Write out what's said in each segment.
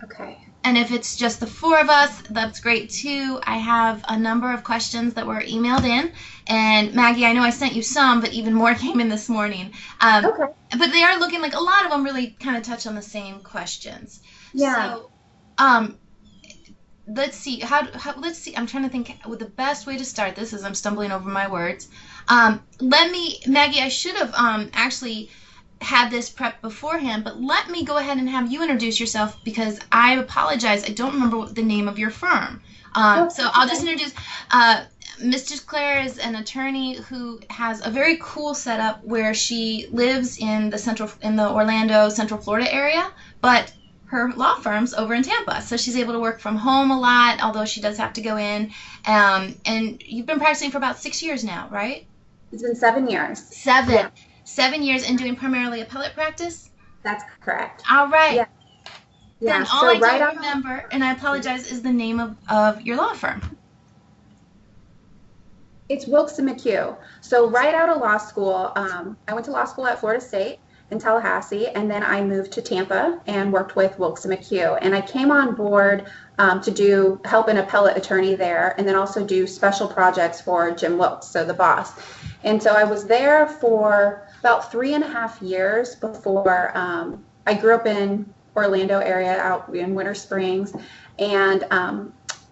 Okay. And if it's just the four of us, that's great too. I have a number of questions that were emailed in. And Maggie, I know I sent you some, but even more came in this morning. Um, Okay. but they are looking like a lot of them really kind of touch on the same questions. Yeah. So let's see let's see, I'm trying to think what the best way to start this is. I'm stumbling over my words. Let me, Maggie, I should have actually had this prep beforehand, but let me go ahead and have you introduce yourself because I apologize, I don't remember what the name of your firm. Oh, So I'll just introduce. Ms. Gisclar is an attorney who has a very cool setup where she lives in the Orlando, Central Florida area, but her law firm's over in Tampa, so she's able to work from home a lot, although she does have to go in. And you've been practicing for about 6 years now, right? it's been 7 years. Seven. Yeah, 7 years and doing primarily appellate practice? that's correct. All right. Yeah. Then Yeah. all So I right don't out. remember, and I apologize, is the name of your law firm. It's Wilkes and McHugh. So right out of law school, I went to law school at Florida State in Tallahassee, and then I moved to Tampa and worked with Wilkes and McHugh. And I came on board to do help an appellate attorney there, and then also do special projects for Jim Wilkes, so the boss. And so I was there for about 3.5 years before I grew up in Orlando area out in Winter Springs, and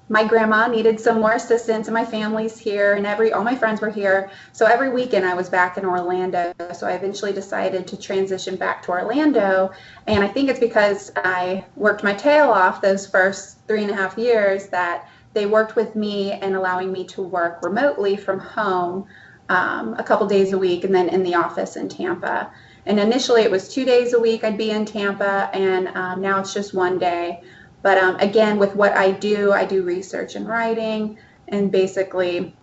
my grandma needed some more assistance and my family's here and all my friends were here. So every weekend I was back in Orlando. So I eventually decided to transition back to Orlando. And I think it's because I worked my tail off those first 3.5 years that they worked with me and allowing me to work remotely from home a couple days a week and then in the office in Tampa. And initially it was 2 days a week I'd be in Tampa, and now it's just one day. But again, with what I do research and writing and basically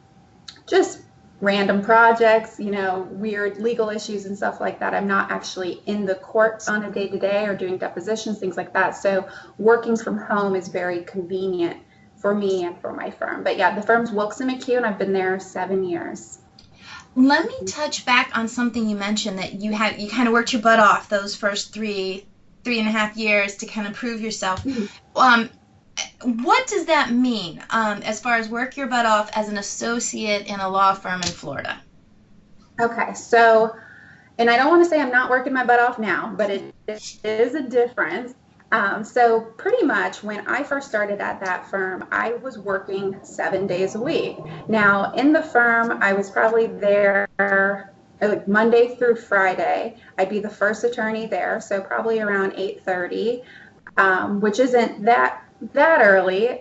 just random projects, weird legal issues and stuff like that. I'm not actually in the courts on a day-to-day or doing depositions, things like that. So working from home is very convenient for me and for my firm. But yeah, the firm's Wilkes and McHugh, and I've been there 7 years. Let me touch back on something you mentioned, that you kind of worked your butt off those first 3.5 years to kind of prove yourself. Mhm. Um, what does that mean as far as work your butt off as an associate in a law firm in Florida? Okay, so, and I don't want to say I'm not working my butt off now, but it is a difference. So pretty much when I first started at that firm, I was working 7 days a week. Now in the firm, I was probably there like Monday through Friday. I'd be the first attorney there, so probably around 8:30, which isn't that early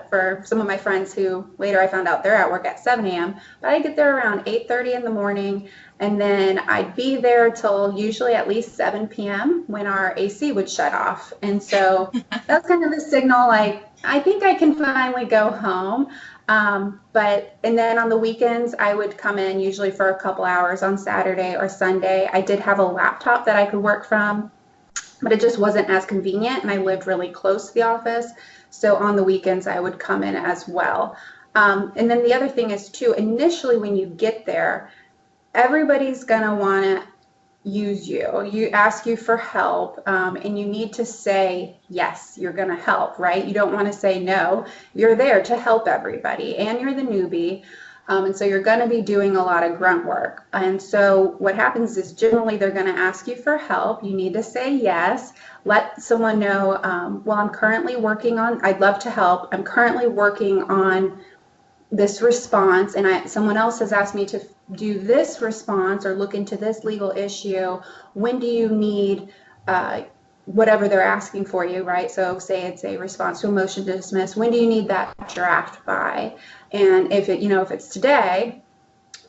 for some of my friends who later I found out they're at work at 7 a.m. But I get there around 8:30 in the morning, and then I'd be there till usually at least 7 p.m. when our AC would shut off. And so that's kind of the signal, like, I think I can finally go home. And then on the weekends, I would come in usually for a couple hours on Saturday or Sunday. I did have a laptop that I could work from, but it just wasn't as convenient, and I lived really close to the office. So on the weekends, I would come in as well. And then the other thing is too, initially when you get there, everybody's gonna wanna use you. You ask you for help, and you need to say, yes, you're gonna help, right? You don't wanna say no. You're there to help everybody, and you're the newbie. And so you're going to be doing a lot of grunt work. And so what happens is generally they're going to ask you for help. You need to say yes. Let someone know, well, I'd love to help. I'm currently working on this response, and someone else has asked me to do this response or look into this legal issue. When do you need whatever they're asking for you, right? So say it's a response to a motion to dismiss. When do you need that draft by? And if it's today,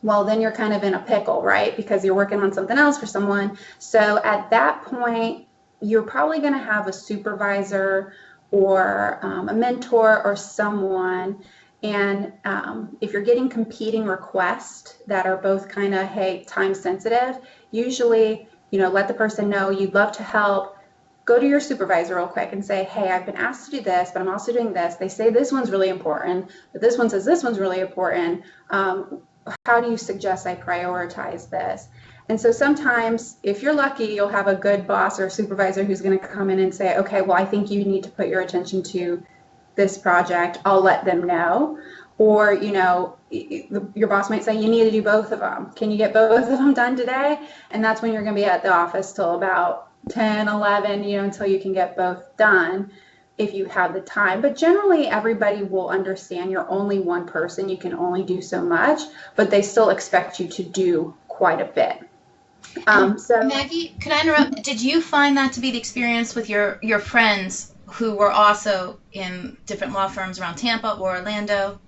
well, then you're kind of in a pickle, right? Because you're working on something else for someone. So at that point, you're probably going to have a supervisor or a mentor or someone. And if you're getting competing requests that are both kind of, hey, time sensitive, usually, let the person know you'd love to help. Go to your supervisor real quick and say, hey, I've been asked to do this, but I'm also doing this. They say this one's really important, but this one says this one's really important. How do you suggest I prioritize this? And so sometimes, if you're lucky, you'll have a good boss or supervisor who's going to come in and say, okay, well, I think you need to put your attention to this project. I'll let them know. Or, your boss might say, you need to do both of them. Can you get both of them done today? And that's when you're going to be at the office till about 10, 11, until you can get both done if you have the time. But generally, everybody will understand you're only one person. You can only do so much, but they still expect you to do quite a bit. So Maggie, can I interrupt? Did you find that to be the experience with your friends who were also in different law firms around Tampa or Orlando?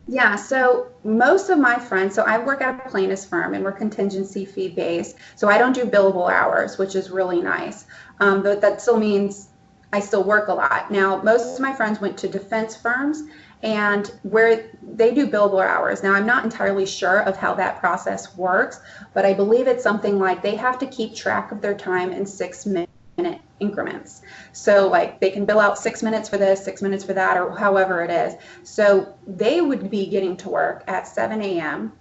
Yeah, so most of my friends, so I work at a plaintiff's firm and we're contingency fee based. So I don't do billable hours, which is really nice. But that still means I still work a lot. Now, most of my friends went to defense firms and where they do billable hours. Now, I'm not entirely sure of how that process works, but I believe it's something like they have to keep track of their time in 6-minute increments. So like they can bill out 6 minutes for this, 6 minutes for that, or however it is. So they would be getting to work at 7 a.m.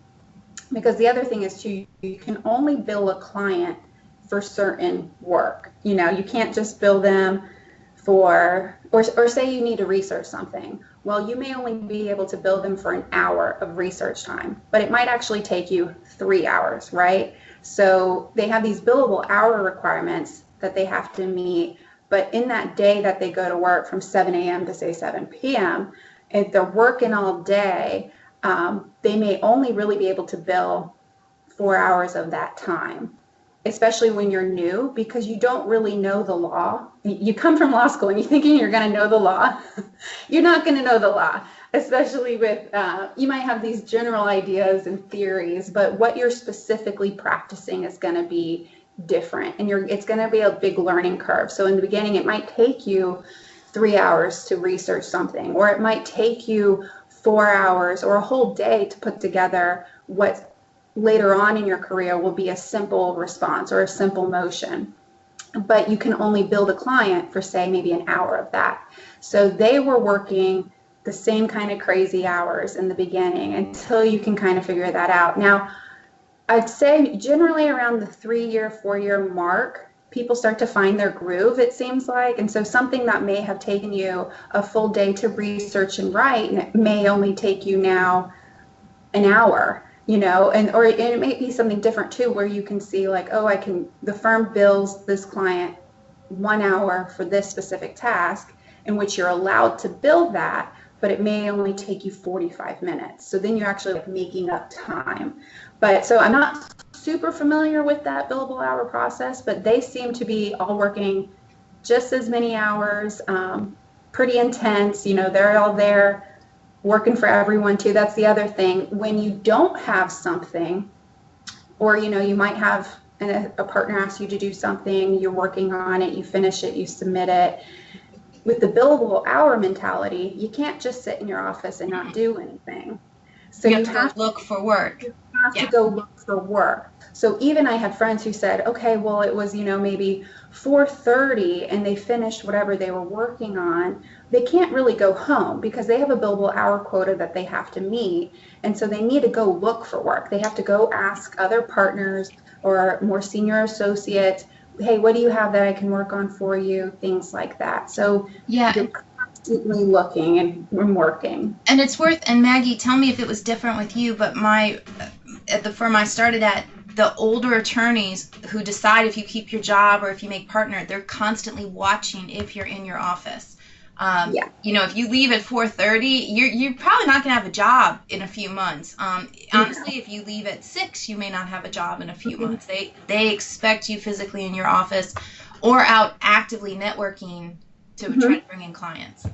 because the other thing is too, you can only bill a client for certain work. You can't just bill them for, or say you need to research something. Well, you may only be able to bill them for an hour of research time, but it might actually take you 3 hours, right? So they have these billable hour requirements that they have to meet. But in that day that they go to work from 7 a.m. to say 7 p.m., if they're working all day, they may only really be able to bill 4 hours of that time, especially when you're new, because you don't really know the law. You come from law school and you're thinking you're going to know the law. You're not going to know the law, especially with, you might have these general ideas and theories, but what you're specifically practicing is going to be different, and it's going to be a big learning curve. So in the beginning, it might take you 3 hours to research something, or it might take you 4 hours or a whole day to put together what later on in your career will be a simple response or a simple motion. But you can only bill a client for, say, maybe an hour of that. So they were working the same kind of crazy hours in the beginning until you can kind of figure that out. Now, I'd say generally around the 3-year, 4-year mark, people start to find their groove, it seems like. And so something that may have taken you a full day to research and write, and it may only take you now an hour, and it may be something different too, where you can see like, the firm bills this client 1 hour for this specific task, in which you're allowed to bill that, but it may only take you 45 minutes. So then you're actually making up time. But so I'm not super familiar with that billable hour process, but they seem to be all working just as many hours, pretty intense. They're all there working for everyone too. That's the other thing. When you don't have something, or, you might have a partner ask you to do something, you're working on it, you finish it, you submit it. With the billable hour mentality, you can't just sit in your office and not do anything. So you have to look for work. You have to go look for work. So even I had friends who said, okay, well, it was, maybe 4:30 and they finished whatever they were working on. They can't really go home because they have a billable hour quota that they have to meet. And so they need to go look for work. They have to go ask other partners or more senior associates, hey, what do you have that I can work on for you? Things like that. So yeah, you're constantly looking and working. And it's worth, and Maggie, tell me if it was different with you, but at the firm I started at, the older attorneys who decide if you keep your job or if you make partner, they're constantly watching if you're in your office. If you leave at 4:30, you're probably not going to have a job in a few months. Honestly, if you leave at 6, you may not have a job in a few months. They expect you physically in your office or out actively networking to try to bring in clients.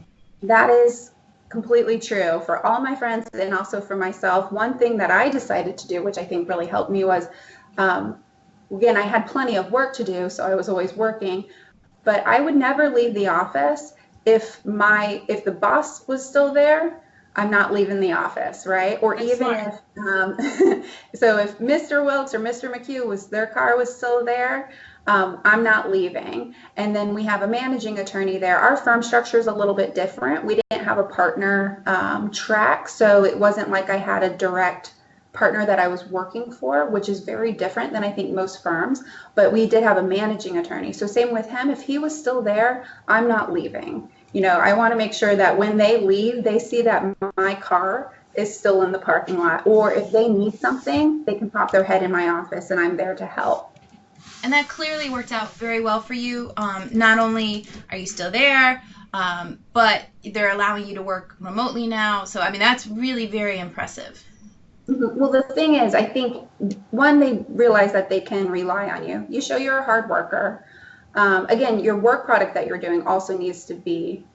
That is completely true for all my friends and also for myself. One thing that I decided to do, which I think really helped me, was again, I had plenty of work to do, so I was always working, but I would never leave the office if the boss was still there. I'm not leaving the office, right? Or that's even fine. If Mr. Wilkes or Mr. McHugh their car was still there, I'm not leaving. And then we have a managing attorney there. Our firm structure is a little bit different. We didn't have a partner track, so it wasn't like I had a direct partner that I was working for, which is very different than I think most firms, but we did have a managing attorney. So same with him, if he was still there, I'm not leaving. I want to make sure that when they leave, they see that my car is still in the parking lot, or if they need something, they can pop their head in my office and I'm there to help. And that clearly worked out very well for you. Not only are you still there, but they're allowing you to work remotely now. So, I mean, that's really very impressive. Well, the thing is, I think, one, they realize that they can rely on you. You show you're a hard worker. Again, your work product that you're doing also needs to be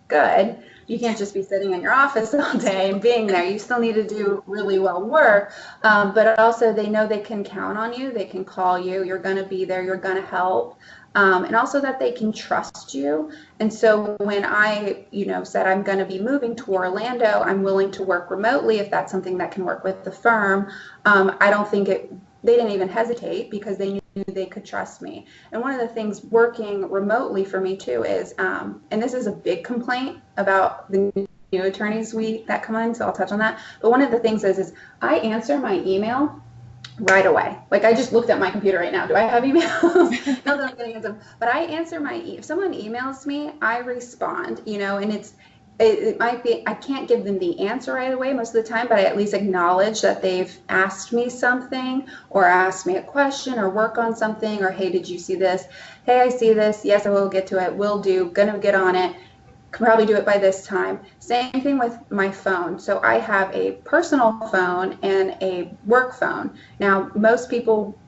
good. You can't just be sitting in your office all day and being there. You still need to do really well work. But also they know they can count on you. They can call you. You're going to be there. You're going to help. And also that they can trust you. And so when I, said I'm going to be moving to Orlando, I'm willing to work remotely if that's something that can work with the firm. I don't think they didn't even hesitate because they knew they could trust me. And one of the things working remotely for me too is, and this is a big complaint about the new attorneys that come in, so I'll touch on that. But one of the things is I answer my email right away. Like I just looked at my computer right now. Do I have emails? Not that I'm going to answer them, but I answer if someone emails me, I respond, and it might be, I can't give them the answer right away most of the time, but I at least acknowledge that they've asked me something or asked me a question or work on something or, hey, did you see this? Hey, I see this. Yes, I will get to it. Will do. Gonna get on it. Can probably do it by this time. Same thing with my phone. So I have a personal phone and a work phone. Now, most people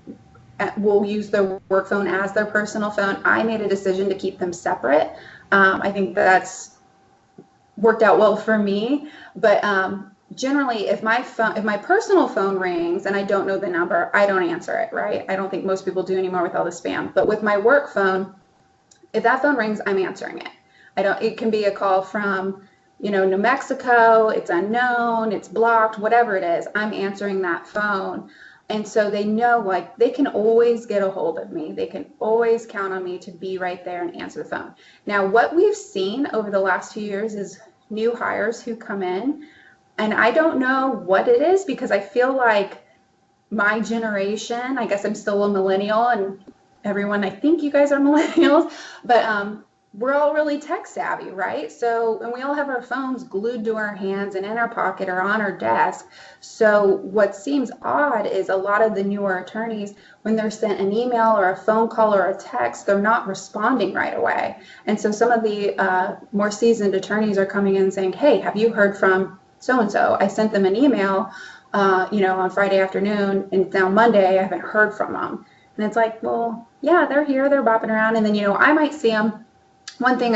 will use their work phone as their personal phone. I made a decision to keep them separate. I think that's worked out well for me, but generally if my personal phone rings and I don't know the number, I don't answer it, right? I don't think most people do anymore with all the spam. But with my work phone, if that phone rings, I'm answering it. It can be a call from New Mexico, it's unknown, it's blocked, whatever it is, I'm answering that phone. And so they know, like, they can always get a hold of me. They can always count on me to be right there and answer the phone. Now, what we've seen over the last few years is new hires who come in, and I don't know what it is because I feel like my generation, I guess I'm still a millennial, and everyone, I think you guys are millennials, but we're all really tech savvy, right? So, and we all have our phones glued to our hands and in our pocket or on our desk. So what seems odd is a lot of the newer attorneys, when they're sent an email or a phone call or a text, they're not responding right away. And so some of the more seasoned attorneys are coming in saying, hey, have you heard from so-and-so? I sent them an email, on Friday afternoon, and now Monday I haven't heard from them. And it's like, well, yeah, they're here, they're bopping around. And then, I might see them. One thing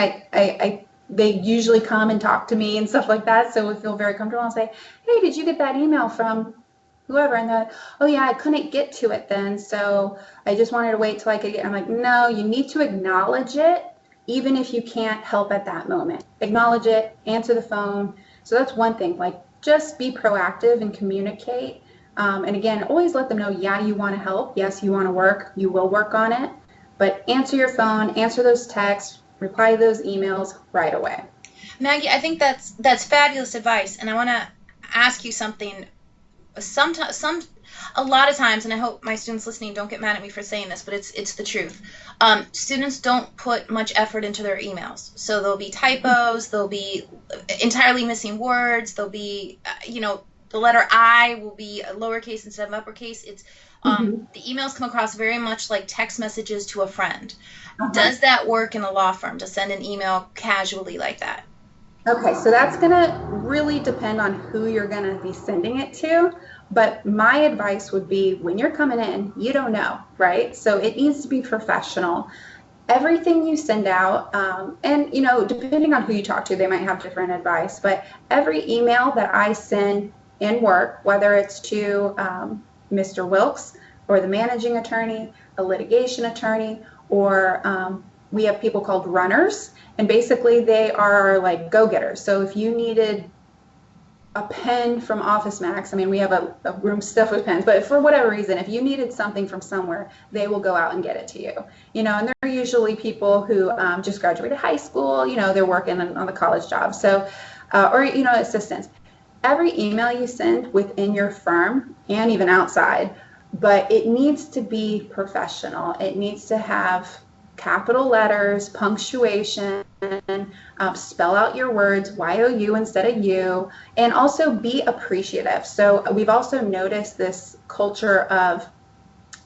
they usually come and talk to me and stuff like that, so we feel very comfortable and say, hey, did you get that email from whoever? And they're like, oh yeah, I couldn't get to it then, so I just wanted to wait till I could get. I'm like, no, you need to acknowledge it, even if you can't help at that moment. Acknowledge it, answer the phone. So that's one thing, like just be proactive and communicate. And again, always let them know, yeah, you want to help. Yes, you want to work. You will work on it. But answer your phone, answer those texts, reply to those emails right away. Maggie, I think that's fabulous advice, and I want to ask you something. A lot of times, and I hope my students listening don't get mad at me for saying this, but it's the truth. Students don't put much effort into their emails, so there'll be typos, there'll be entirely missing words, there'll be the letter I will be lowercase instead of uppercase. It's the emails come across very much like text messages to a friend. Does that work in a law firm to send an email casually like that? Okay, so that's going to really depend on who you're going to be sending it to. But my advice would be when you're coming in, you don't know, right? So it needs to be professional. Everything you send out, and depending on who you talk to, they might have different advice. But every email that I send in work, whether it's to Mr. Wilkes or the managing attorney, a litigation attorney, or we have people called runners, and basically they are like go-getters. So if you needed a pen from Office Max, we have a room stuffed with pens, but for whatever reason, if you needed something from somewhere, they will go out and get it to you. And they're usually people who just graduated high school, they're working on the college job. So, or assistants. every email you send within your firm and even outside, but it needs to be professional. It needs to have capital letters, punctuation, spell out your words, Y-O-U instead of you, and also be appreciative. So we've also noticed this culture of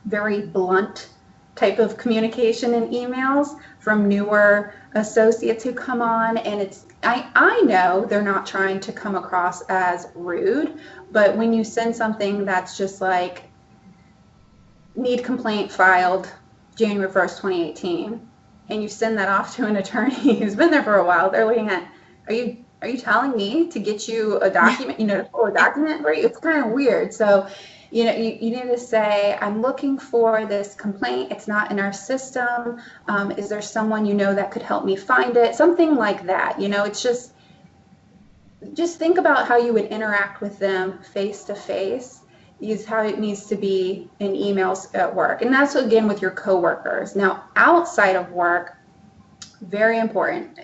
very blunt type of communication in emails from newer associates who come on, and I know they're not trying to come across as rude, but when you send something that's just like, need complaint filed January 1st, 2018, and you send that off to an attorney who's been there for a while, they're looking at, are you telling me to get you a document, to pull a document for you? It's kind of weird. So, you need to say, I'm looking for this complaint. It's not in our system. Is there someone that could help me find it? Something like that. It's just think about how you would interact with them face to face. Is how it needs to be in emails at work. And that's, again, with your coworkers. Now, outside of work, very important,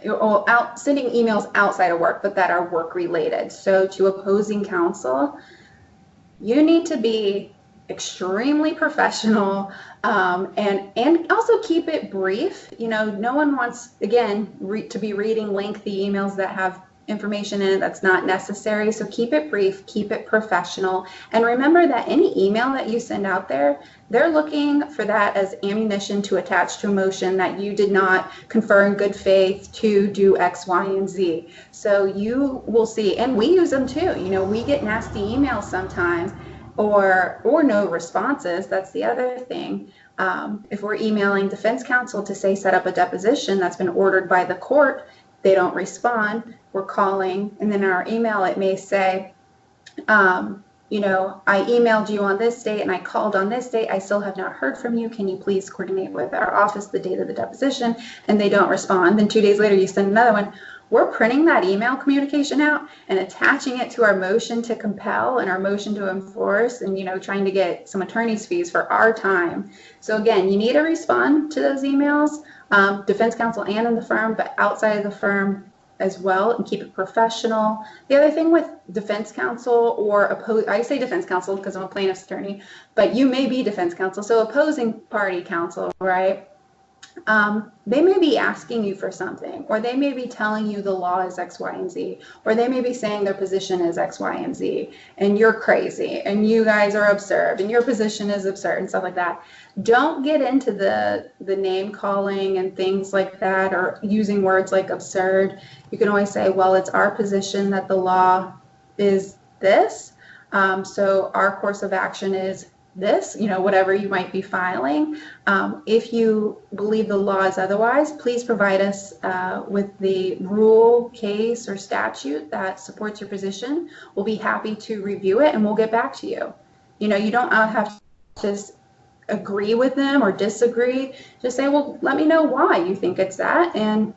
sending emails outside of work, but that are work related. So to opposing counsel, you need to be extremely professional, and also keep it brief. No one wants, again, to be reading lengthy emails that have information in it that's not necessary. So keep it brief, keep it professional, and remember that any email that you send out there, they're looking for that as ammunition to attach to a motion that you did not confer in good faith to do X, Y, and Z. So you will see, and we use them too. We get nasty emails sometimes, or no responses. That's the other thing. If we're emailing defense counsel to say set up a deposition that's been ordered by the court, they don't respond, we're calling, and then in our email it may say, I emailed you on this date and I called on this date. I still have not heard from you. Can you please coordinate with our office the date of the deposition? And they don't respond. Then 2 days later you send another one. We're printing that email communication out and attaching it to our motion to compel and our motion to enforce, and trying to get some attorney's fees for our time. So again, you need to respond to those emails, defense counsel and in the firm, but outside of the firm as well, and keep it professional. The other thing with defense counsel I say defense counsel because I'm a plaintiff's attorney, but you may be defense counsel, so opposing party counsel, right? They may be asking you for something, or they may be telling you the law is X, Y, and Z, or they may be saying their position is X, Y, and Z, and you're crazy, and you guys are absurd, and your position is absurd, and stuff like that. Don't get into the name calling and things like that, or using words like absurd. You can always say, well, it's our position that the law is this, so our course of action is this, whatever you might be filing. If you believe the law is otherwise, please provide us with the rule, case, or statute that supports your position. We'll be happy to review it and we'll get back to you. You don't have to just agree with them or disagree. Just say, well, let me know why you think it's that, and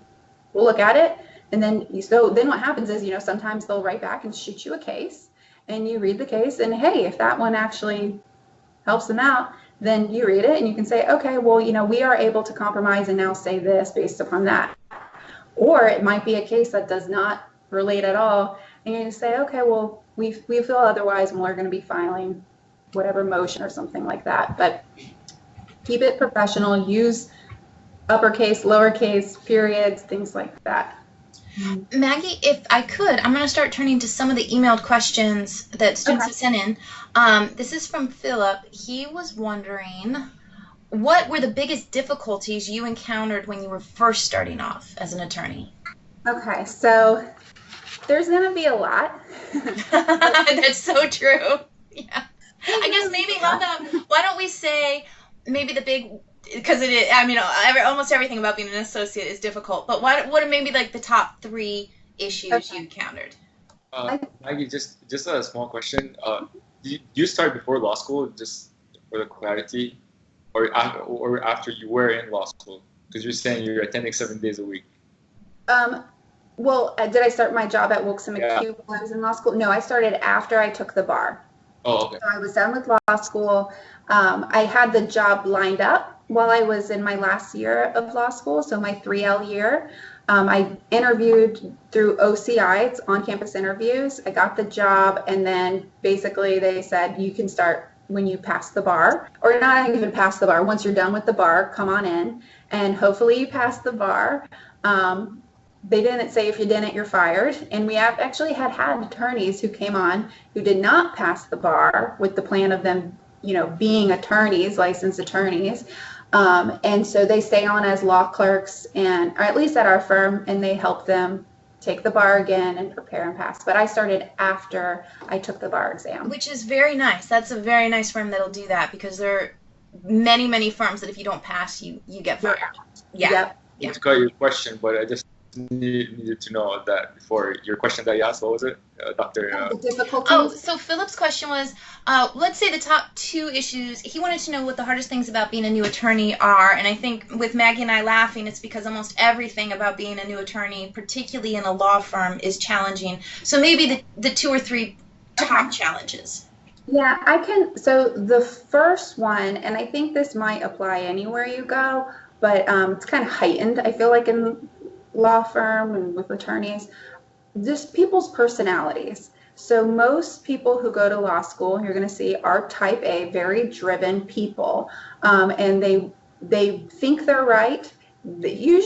we'll look at it. And then what happens is, sometimes they'll write back and shoot you a case, and you read the case, and hey, if that one actually helps them out, then you read it and you can say, okay, well, we are able to compromise and now say this based upon that. Or it might be a case that does not relate at all, and you can say, okay, well, we feel otherwise, and we're going to be filing whatever motion or something like that. But keep it professional. Use uppercase, lowercase, periods, things like that. Maggie, if I could, I'm going to start turning to some of the emailed questions that students have sent in. This is from Philip. He was wondering, what were the biggest difficulties you encountered when you were first starting off as an attorney? Okay, so there's going to be a lot. That's so true. Yeah. I guess maybe why don't we say maybe the big, because it is, almost everything about being an associate is difficult, but what are maybe like the top 3 issues you encountered? Maggie, just a small question. Did you start before law school, just for the clarity, or after you were in law school? Because you're saying you're attending 7 days a week. Well, did I start my job at Wilkes & McHugh when I was in law school? No, I started after I took the bar. Oh, okay. So I was done with law school. I had the job lined up, while I was in my last year of law school, so my 3L year. I interviewed through OCI, it's on-campus interviews. I got the job, and then basically they said you can start when you pass the bar, or not even pass the bar. Once you're done with the bar, come on in, and hopefully you pass the bar. They didn't say if you didn't, you're fired. And we have actually had attorneys who came on who did not pass the bar with the plan of them, being attorneys, licensed attorneys. And so they stay on as law clerks, or at least at our firm, and they help them take the bar again and prepare and pass. But I started after I took the bar exam. Which is very nice. That's a very nice firm that'll do that, because there are many, many firms that if you don't pass, you get fired. Yeah. Yep. Yeah. To cut your question, but I just needed to know that before your question that you asked. What was it, Dr.? The difficulties. Oh, so Philip's question was, let's say the top 2 issues. He wanted to know what the hardest things about being a new attorney are, and I think with Maggie and I laughing, it's because almost everything about being a new attorney, particularly in a law firm, is challenging. So maybe the 2 or 3 top challenges. Yeah, I can. So the first one, and I think this might apply anywhere you go, but it's kind of heightened, I feel like, in law firm and with attorneys, just people's personalities. So most people who go to law school, you're going to see, are type A, very driven people, and they think they're right. They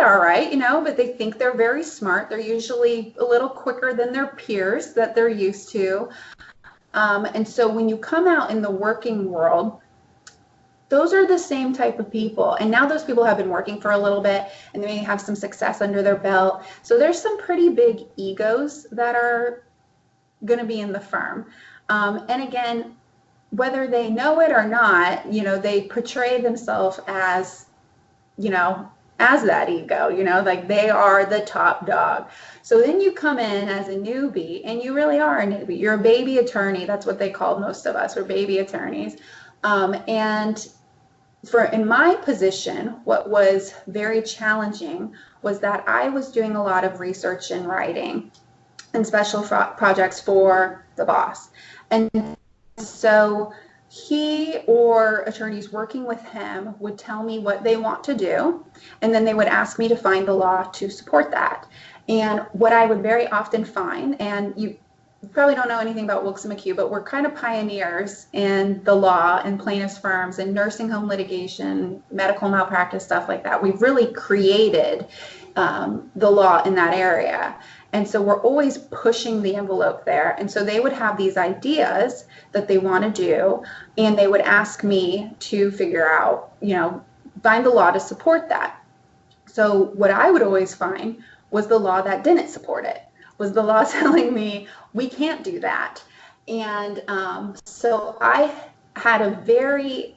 are right, but they think they're very smart. They're usually a little quicker than their peers that they're used to. And so when you come out in the working world, those are the same type of people. And now those people have been working for a little bit, and they may have some success under their belt. So there's some pretty big egos that are going to be in the firm. And again, whether they know it or not, they portray themselves as, as that ego, like they are the top dog. So then you come in as a newbie, and you really are a newbie. You're a baby attorney. That's what they call most of us. We're baby attorneys. And in my position, what was very challenging was that I was doing a lot of research and writing and special projects for the boss. And so he or attorneys working with him would tell me what they want to do, and then they would ask me to find the law to support that. And what I would very often find, and you probably don't know anything about Wilkes & McHugh, but we're kind of pioneers in the law and plaintiffs firms and nursing home litigation, medical malpractice, stuff like that. We've really created the law in that area. And so we're always pushing the envelope there. And so they would have these ideas that they want to do, and they would ask me to figure out, find the law to support that. So what I would always find was the law that didn't support it, was the law telling me we can't do that. And so I had a very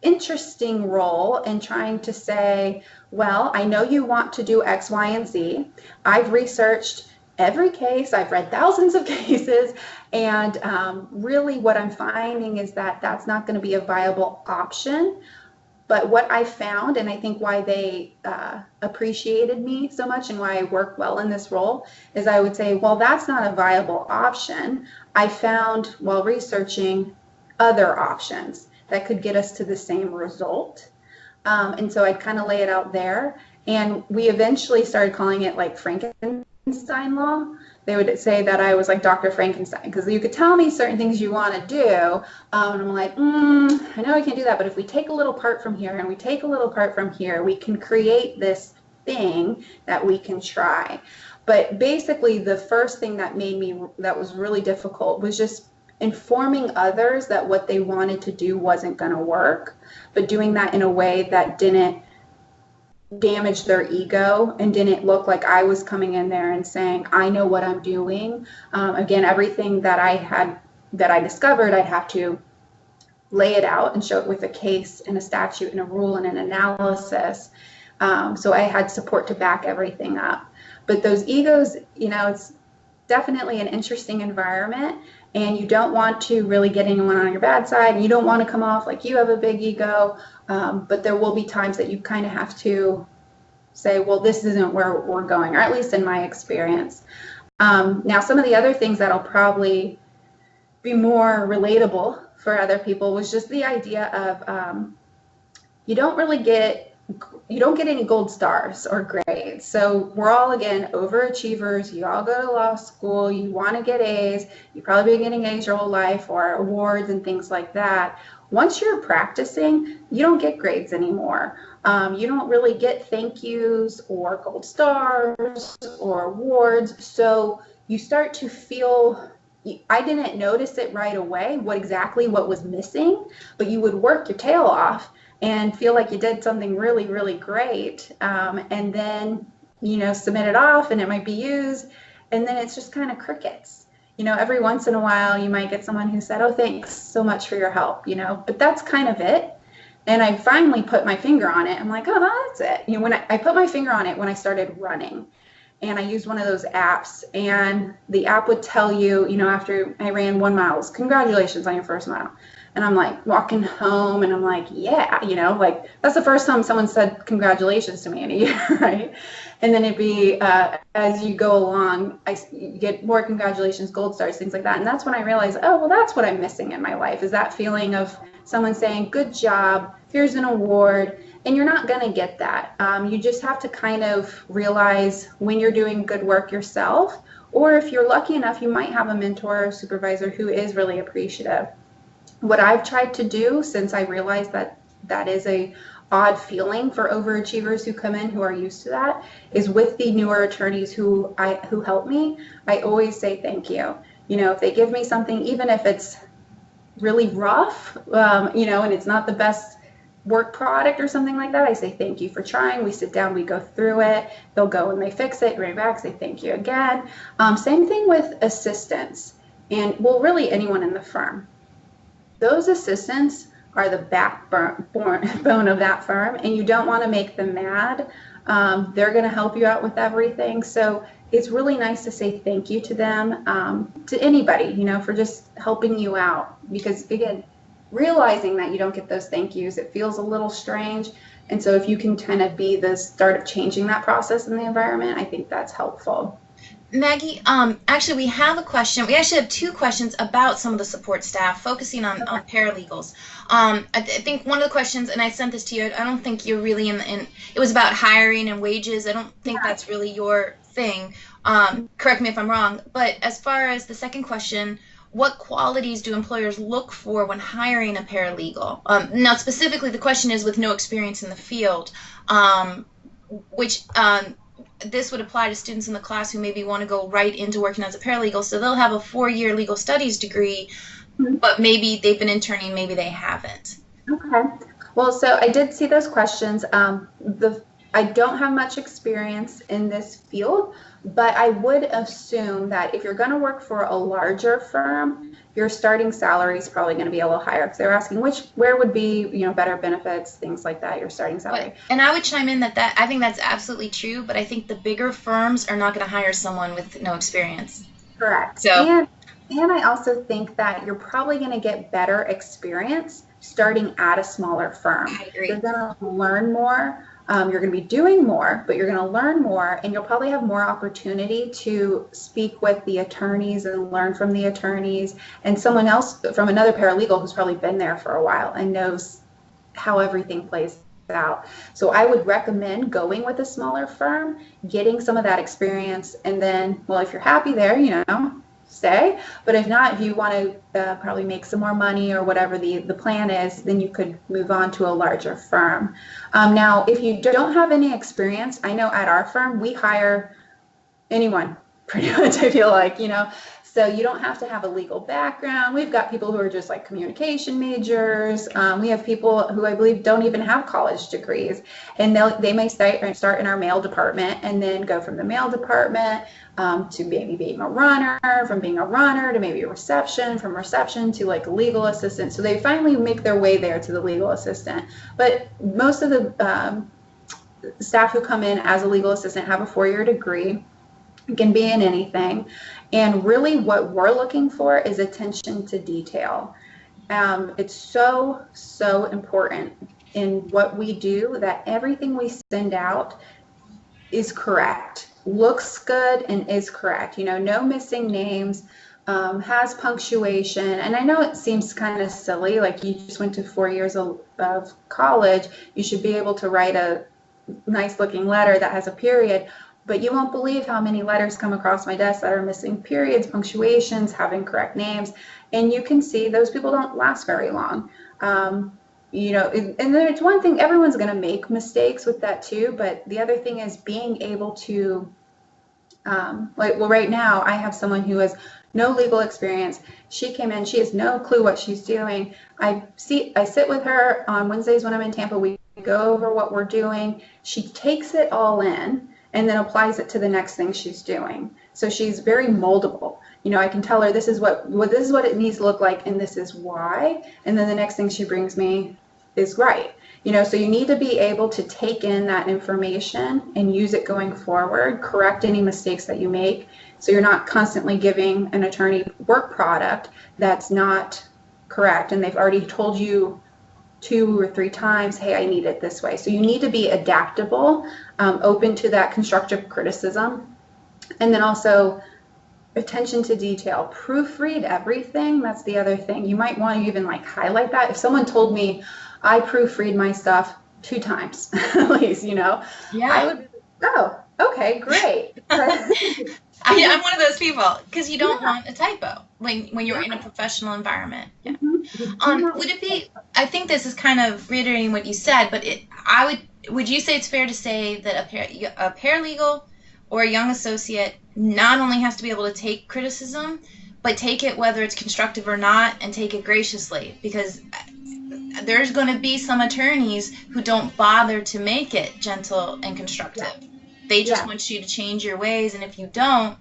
interesting role in trying to say, well, I know you want to do X, Y, and Z. I've researched every case. I've read thousands of cases. And really what I'm finding is that that's not going to be a viable option. But what I found, and I think why they appreciated me so much and why I work well in this role, is I would say, well, that's not a viable option. I found while researching other options that could get us to the same result. And so I'd kind of lay it out there. And we eventually started calling it like Frankenstein law. They would say that I was like Dr. Frankenstein, because you could tell me certain things you want to do, and I'm like, I know I can't do that, but if we take a little part from here and we take a little part from here, we can create this thing that we can try. But basically, the first thing that was really difficult was just informing others that what they wanted to do wasn't going to work, but doing that in a way that didn't damage their ego and didn't look like I was coming in there and saying, I know what I'm doing. Again, everything that I discovered, I'd have to lay it out and show it with a case and a statute and a rule and an analysis. So I had support to back everything up. But those egos, it's definitely an interesting environment, and you don't want to really get anyone on your bad side, and you don't want to come off like you have a big ego. But there will be times that you kind of have to say, well, this isn't where we're going, or at least in my experience. Now, some of the other things that'll probably be more relatable for other people was just the idea of you don't really get any gold stars or grades. So we're all, again, overachievers. You all go to law school. You want to get A's. You've probably been getting A's your whole life, or awards and things like that. Once you're practicing, you don't get grades anymore. You don't really get thank yous or gold stars or awards. So you start to feel, I didn't notice it right away, what was missing, but you would work your tail off and feel like you did something really, really great. And then, submit it off and it might be used. And then it's just kind of crickets. Every once in a while you might get someone who said, oh, thanks so much for your help, but that's kind of it. And I finally put my finger on it. I'm like, oh, no, that's it. When I put my finger on it when I started running. And I used one of those apps, and the app would tell you, after I ran 1 mile, congratulations on your first mile. And I'm like walking home, and I'm like, yeah, like that's the first time someone said congratulations to me in a year, right? And then it'd be, as you go along, you get more congratulations, gold stars, things like that. And that's when I realized, oh, well, that's what I'm missing in my life, is that feeling of someone saying, good job, here's an award. And you're not going to get that. You just have to kind of realize when you're doing good work yourself, or if you're lucky enough, you might have a mentor or supervisor who is really appreciative. What I've tried to do, since I realized that that is a odd feeling for overachievers who come in who are used to that, is with the newer attorneys who help me, I always say thank you. If they give me something, even if it's really rough, and it's not the best work product or something like that, I say thank you for trying. We sit down, we go through it. They'll go and they fix it, bring it back, say thank you again. Same thing with assistants, and well, really anyone in the firm. Those assistants are the backbone of that firm, and you don't want to make them mad. They're going to help you out with everything. So it's really nice to say thank you to them, to anybody, for just helping you out. Because again, realizing that you don't get those thank yous, it feels a little strange. And so if you can kind of be the start of changing that process in the environment, I think that's helpful. Maggie, actually we have a question. We actually have two questions about some of the support staff, focusing on paralegals. I think one of the questions, and I sent this to you, I don't think you're really in it was about hiring and wages. I don't think that's really your thing. Correct me if I'm wrong. But as far as the second question, what qualities do employers look for when hiring a paralegal? Now, specifically, the question is with no experience in the field, which this would apply to students in the class who maybe want to go right into working as a paralegal. So they'll have a 4-year legal studies degree, but maybe they've been interning, maybe they haven't. Okay. Well, so I did see those questions. I don't have much experience in this field, but I would assume that if you're going to work for a larger firm, your starting salary is probably going to be a little higher. Because they're asking where would be, better benefits, things like that, your starting salary. And I would chime in that I think that's absolutely true, but I think the bigger firms are not going to hire someone with no experience. Correct. So, and I also think that you're probably going to get better experience starting at a smaller firm. I agree. You're going to learn more. You're going to be doing more, but you're going to learn more, and you'll probably have more opportunity to speak with the attorneys and learn from the attorneys and someone else from another paralegal who's probably been there for a while and knows how everything plays out. So I would recommend going with a smaller firm, getting some of that experience, and then, well, if you're happy there, stay. But if not, if you want to probably make some more money or whatever the plan is, then you could move on to a larger firm. Now, if you don't have any experience, I know at our firm, we hire anyone pretty much, I feel like, so you don't have to have a legal background. We've got people who are just like communication majors. We have people who I believe don't even have college degrees, and they may start in our mail department and then go from the mail department to maybe being a runner, from being a runner to maybe a reception, from reception to like a legal assistant. So they finally make their way there to the legal assistant. But most of the staff who come in as a legal assistant have a 4-year degree. It can be in anything. And really what we're looking for is attention to detail. It's so, so important in what we do that everything we send out is correct, looks good, and is correct. No missing names. has punctuation. And I know it seems kind of silly, like you just went to 4 years of college, you should be able to write a nice looking letter that has a period. But you won't believe how many letters come across my desk that are missing periods, punctuations, have incorrect names. And you can see those people don't last very long. And there's one thing, everyone's going to make mistakes with that too. But the other thing is being able to, right now I have someone who has no legal experience. She came in, she has no clue what she's doing. I sit with her on Wednesdays when I'm in Tampa. We go over what we're doing. She takes it all in and then applies it to the next thing she's doing. So she's very moldable. I can tell her this is what it needs to look like, and this is why. And then the next thing she brings me is right. So you need to be able to take in that information and use it going forward, correct any mistakes that you make. So you're not constantly giving an attorney work product that's not correct, and they've already told you 2 or 3 times, hey, I need it this way. So you need to be adaptable, open to that constructive criticism, and then also attention to detail. Proofread everything. That's the other thing. You might want to even highlight that. If someone told me I proofread my stuff 2 times at least, Yeah. I would be like, oh, okay, great. I'm one of those people, because you don't want a typo when you're in a professional environment. Yeah. Would it be, I think this is kind of reiterating what you said, but would you say it's fair to say that a paralegal or a young associate not only has to be able to take criticism, but take it whether it's constructive or not, and take it graciously? Because there's going to be some attorneys who don't bother to make it gentle and constructive. Yeah. They just want you to change your ways, and if you don't,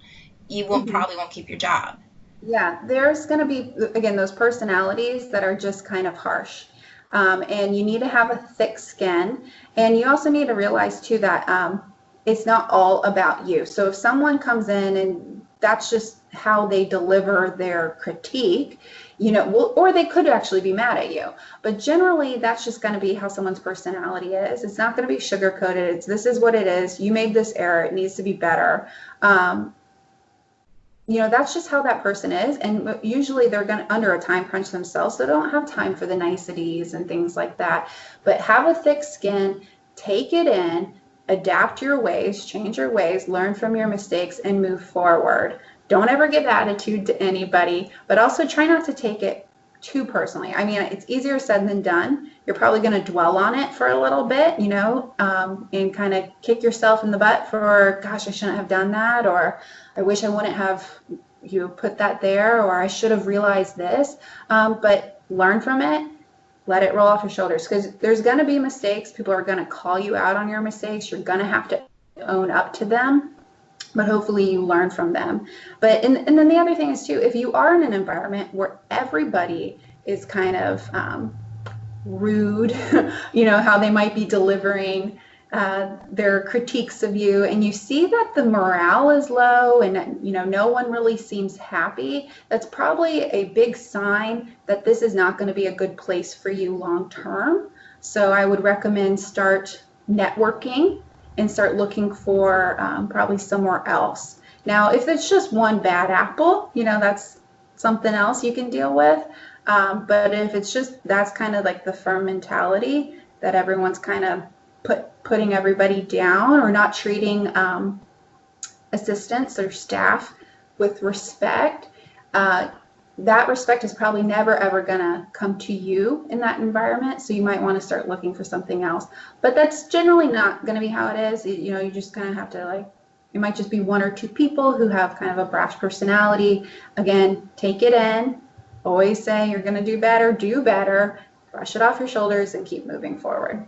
you probably won't keep your job. Yeah, there's going to be, again, those personalities that are just kind of harsh. And you need to have a thick skin. And you also need to realize, too, that it's not all about you. So if someone comes in and that's just how they deliver their critique, or they could actually be mad at you. But generally, that's just going to be how someone's personality is. It's not going to be sugar-coated. This is what it is. You made this error. It needs to be better. That's just how that person is. And usually they're under a time crunch themselves, so they don't have time for the niceties and things like that. But have a thick skin, take it in, adapt your ways, change your ways, learn from your mistakes, and move forward. Don't ever give attitude to anybody, but also try not to take it too personally. I mean, it's easier said than done. You're probably going to dwell on it for a little bit, and kind of kick yourself in the butt for, gosh, I shouldn't have done that, or I wish I wouldn't have put that there, or I should have realized this. But learn from it. Let it roll off your shoulders, because there's going to be mistakes. People are going to call you out on your mistakes. You're going to have to own up to them, but hopefully you learn from them. But and then the other thing is, too, if you are in an environment where everybody is kind of rude, how they might be delivering their critiques of you, and you see that the morale is low and no one really seems happy, that's probably a big sign that this is not going to be a good place for you long term. So I would recommend start networking and start looking for probably somewhere else. Now, if it's just one bad apple, that's something else you can deal with. But if it's just, that's kind of like the firm mentality that everyone's kind of putting everybody down, or not treating assistants or staff with respect, that respect is probably never ever gonna come to you in that environment. So you might want to start looking for something else. But that's generally not gonna be how it is. You just kind of have to it might just be 1 or 2 people who have kind of a brash personality. Again, take it in. Always say you're gonna do better, brush it off your shoulders, and keep moving forward.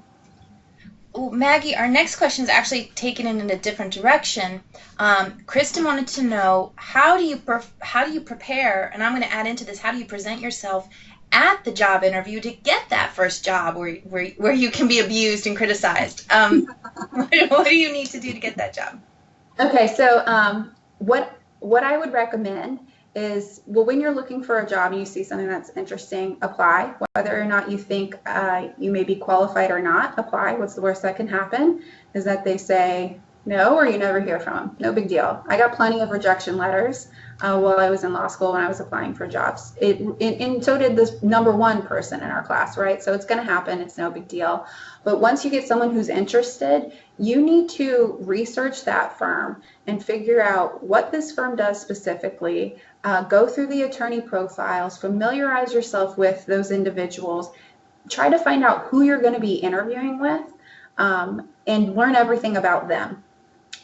Well, Maggie, our next question is actually taken in a different direction. Kristen wanted to know, how do you prepare, and I'm going to add into this, how do you present yourself at the job interview to get that first job where you can be abused and criticized? What do you need to do to get that job? Okay, so what I would recommend is, when you're looking for a job and you see something that's interesting, apply. Whether or not you think you may be qualified or not, apply. What's the worst that can happen is that they say no, or you never hear from them. No big deal. I got plenty of rejection letters. while I was in law school when I was applying for jobs. And so did this number one person in our class, right? So it's going to happen. It's no big deal. But once you get someone who's interested, you need to research that firm and figure out what this firm does specifically. Go through the attorney profiles, familiarize yourself with those individuals, try to find out who you're going to be interviewing with, and learn everything about them.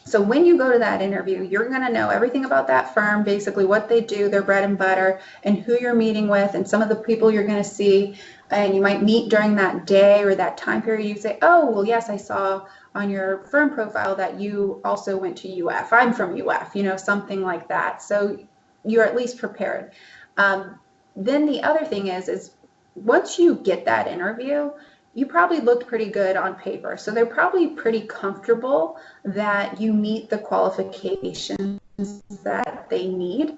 So when you go to that interview, you're going to know everything about that firm, basically what they do, their bread and butter, and who you're meeting with, and some of the people you're going to see. And you might meet during that day or that time period. You say, oh, well, yes, I saw on your firm profile that you also went to UF. I'm from UF, something like that. So you're at least prepared. Then the other thing is once you get that interview, you probably looked pretty good on paper. So they're probably pretty comfortable that you meet the qualifications that they need.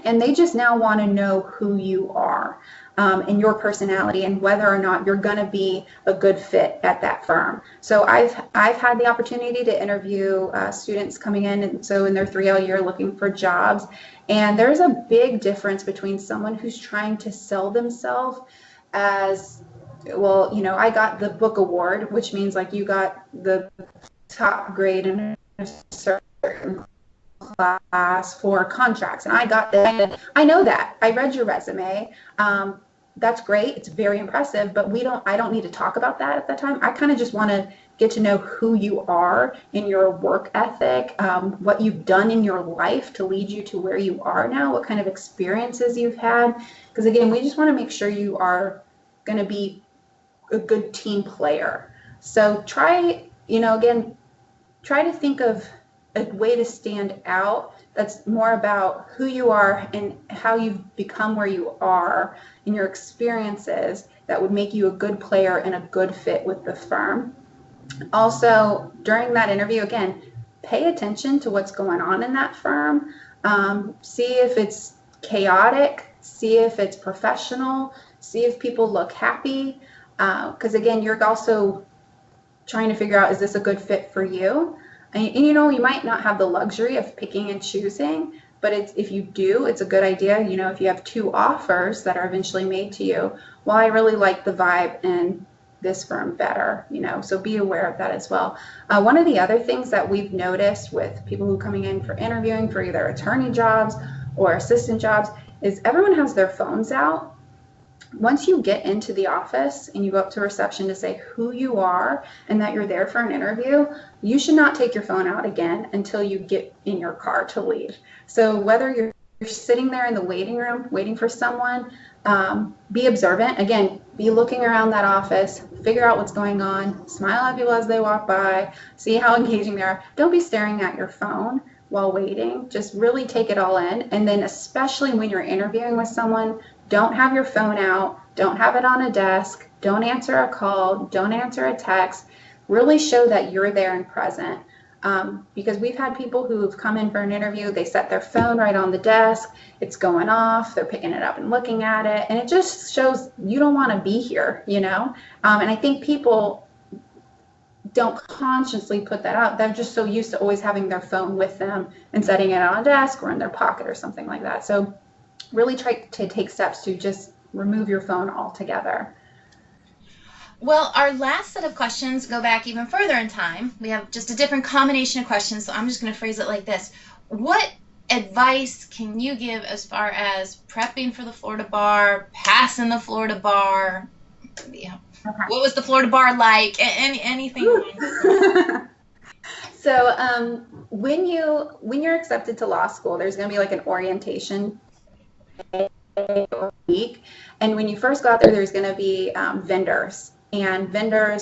And they just now want to know who you are, and your personality, and whether or not you're going to be a good fit at that firm. So I've had the opportunity to interview students coming in, and so in their 3L year looking for jobs. And there's a big difference between someone who's trying to sell themselves as, well, I got the book award, which means like you got the top grade in a certain class for contracts, and I got that. I know that. I read your resume. That's great. It's very impressive, but I don't need to talk about that at that time. I kind of just want to get to know who you are in your work ethic, what you've done in your life to lead you to where you are now, what kind of experiences you've had. Because again, we just want to make sure you are going to be a good team player. So try to think of a way to stand out that's more about who you are and how you've become where you are in your experiences that would make you a good player and a good fit with the firm. Also, during that interview, again, pay attention to what's going on in that firm. See if it's chaotic, see if it's professional, see if people look happy. Because again, you're also trying to figure out, is this a good fit for you? And you might not have the luxury of picking and choosing, but if you do, it's a good idea. If you have 2 offers that are eventually made to you, well, I really like the vibe in this firm better, so be aware of that as well. One of the other things that we've noticed with people who are coming in for interviewing for either attorney jobs or assistant jobs is everyone has their phones out. Once you get into the office and you go up to reception to say who you are and that you're there for an interview, you should not take your phone out again until you get in your car to leave. So whether you're sitting there in the waiting room waiting for someone, be observant. Again, be looking around that office, figure out what's going on, smile at people as they walk by, see how engaging they are. Don't be staring at your phone while waiting. Just really take it all in. And then especially when you're interviewing with someone, don't have your phone out, don't have it on a desk, don't answer a call, don't answer a text. Really show that you're there and present. Because we've had people who've come in for an interview, they set their phone right on the desk, it's going off, they're picking it up and looking at it, and it just shows you don't want to be here, And I think people don't consciously put that out. They're just so used to always having their phone with them and setting it on a desk or in their pocket or something like that. So really try to take steps to just remove your phone altogether. Well, our last set of questions go back even further in time. We have just a different combination of questions, so I'm just going to phrase it like this. What advice can you give as far as prepping for the Florida bar, passing the Florida bar? Yeah. Okay. What was the Florida bar like? Anything? So when you're accepted to law school, there's going to be like an orientation week, and when you first go out there's going to be vendors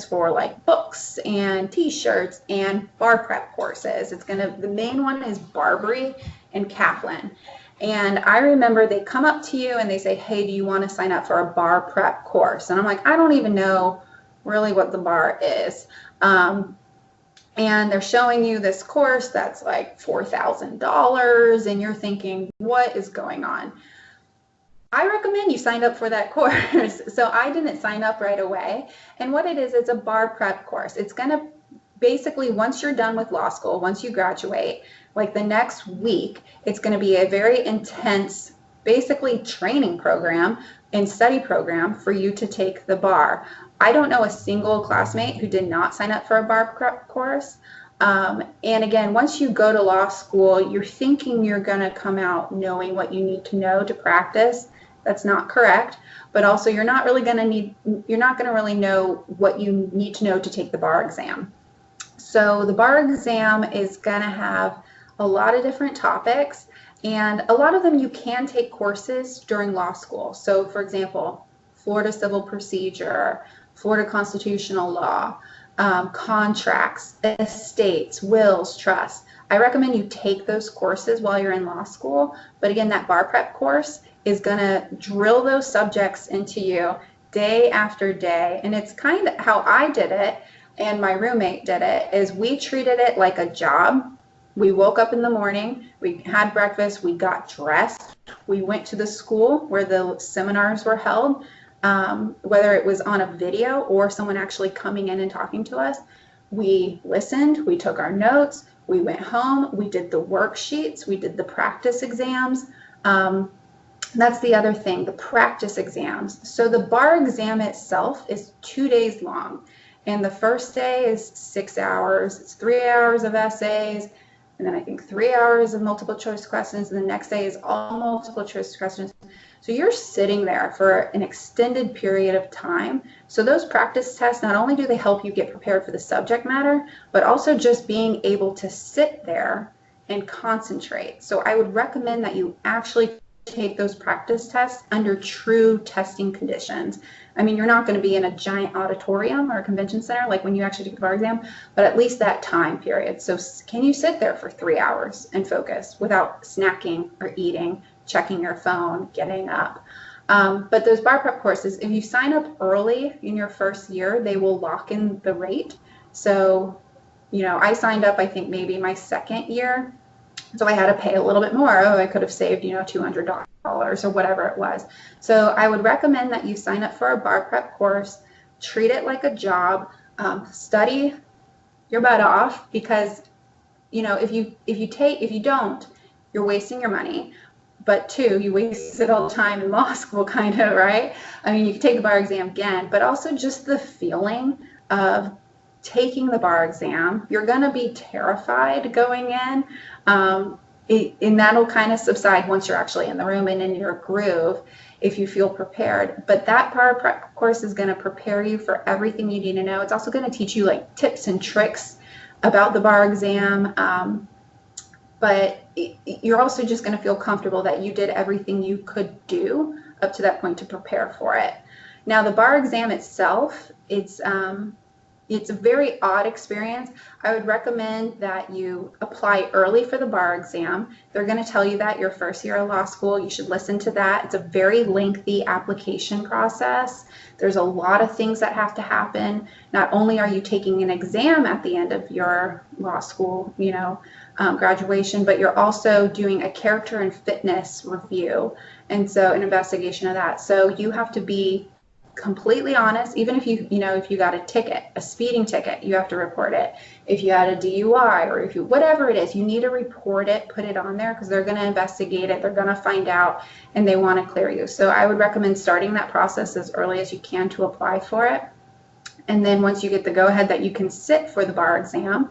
for like books and t-shirts and bar prep courses. The main one is Barbary and Kaplan. And I remember they come up to you and they say, hey, do you want to sign up for a bar prep course? And I'm like, I don't even know really what the bar is. And they're showing you this course that's like $4,000, and you're thinking, what is going on? I recommend you sign up for that course. So I didn't sign up right away. And what it is, it's a bar prep course. It's going to basically, once you're done with law school, once you graduate, like the next week, it's going to be a very intense, basically training program and study program for you to take the bar. I don't know a single classmate who did not sign up for a bar prep course. And again, once you go to law school, you're thinking you're going to come out knowing what you need to know to practice. That's not correct. But also, you're not going to really know what you need to know to take the bar exam. So the bar exam is going to have a lot of different topics, and a lot of them you can take courses during law school. So for example, Florida civil procedure, Florida constitutional law, contracts, estates, wills, trusts. I recommend you take those courses while you're in law school. But again, that bar prep course is going to drill those subjects into you day after day. And it's kind of how I did it, and my roommate did it, is we treated it like a job. We woke up in the morning, we had breakfast, we got dressed, we went to the school where the seminars were held, whether it was on a video or someone actually coming in and talking to us. We listened, we took our notes, we went home, we did the worksheets, we did the practice exams. That's the other thing, the practice exams. So the bar exam itself is 2 days long. And the first day is 6 hours. It's 3 hours of essays. And then I think 3 hours of multiple choice questions. And the next day is all multiple choice questions. So you're sitting there for an extended period of time. So those practice tests, not only do they help you get prepared for the subject matter, but also just being able to sit there and concentrate. So I would recommend that you actually take those practice tests under true testing conditions. I mean, you're not going to be in a giant auditorium or a convention center like when you actually take the bar exam, but at least that time period. So can you sit there for 3 hours and focus without snacking or eating, checking your phone, getting up? But those bar prep courses, if you sign up early in your first year, they will lock in the rate. So, I signed up, I think maybe my second year. So I had to pay a little bit more. I could have saved, $200 or whatever it was. So I would recommend that you sign up for a bar prep course, treat it like a job, study your butt off, because, if you don't, you're wasting your money. But two, you wasted all the time in law school, kind of, right? I mean, you can take the bar exam again, but also just the feeling of taking the bar exam. You're going to be terrified going in, and that'll kind of subside once you're actually in the room and in your groove if you feel prepared. But that bar prep course is going to prepare you for everything you need to know. It's also going to teach you like tips and tricks about the bar exam, but you're also just going to feel comfortable that you did everything you could do up to that point to prepare for it. Now, the bar exam itself, it's a very odd experience. I would recommend that you apply early for the bar exam. They're going to tell you that your first year of law school. You should listen to that. It's a very lengthy application process. There's a lot of things that have to happen. Not only are you taking an exam at the end of your law school, graduation, but you're also doing a character and fitness review, and so an investigation of that. So you have to be completely honest. Even if you got a ticket, a speeding ticket, you have to report it. If you had a DUI, or if you, whatever it is, you need to report it, put it on there, because they're going to investigate it, they're going to find out, and they want to clear you. So I would recommend starting that process as early as you can to apply for it. And then once you get the go-ahead that you can sit for the bar exam,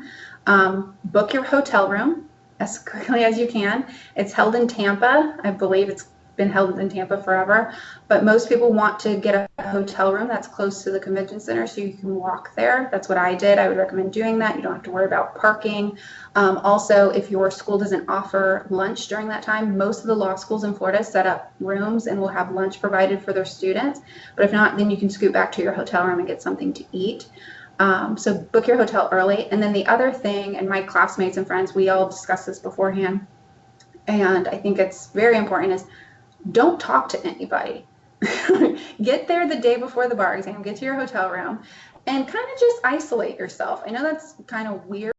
book your hotel room as quickly as you can. It's held in Tampa. I believe it's been held in Tampa forever, but most people want to get a hotel room that's close to the convention center so you can walk there. That's what I did. I would recommend doing that. You don't have to worry about parking. Also, if your school doesn't offer lunch during that time, most of the law schools in Florida set up rooms and will have lunch provided for their students. But if not, then you can scoot back to your hotel room and get something to eat. So book your hotel early. And then the other thing, and my classmates and friends, we all discussed this beforehand, and I think it's very important, is don't talk to anybody. Get there the day before the bar exam, get to your hotel room, and kind of just isolate yourself. I know that's kind of weird,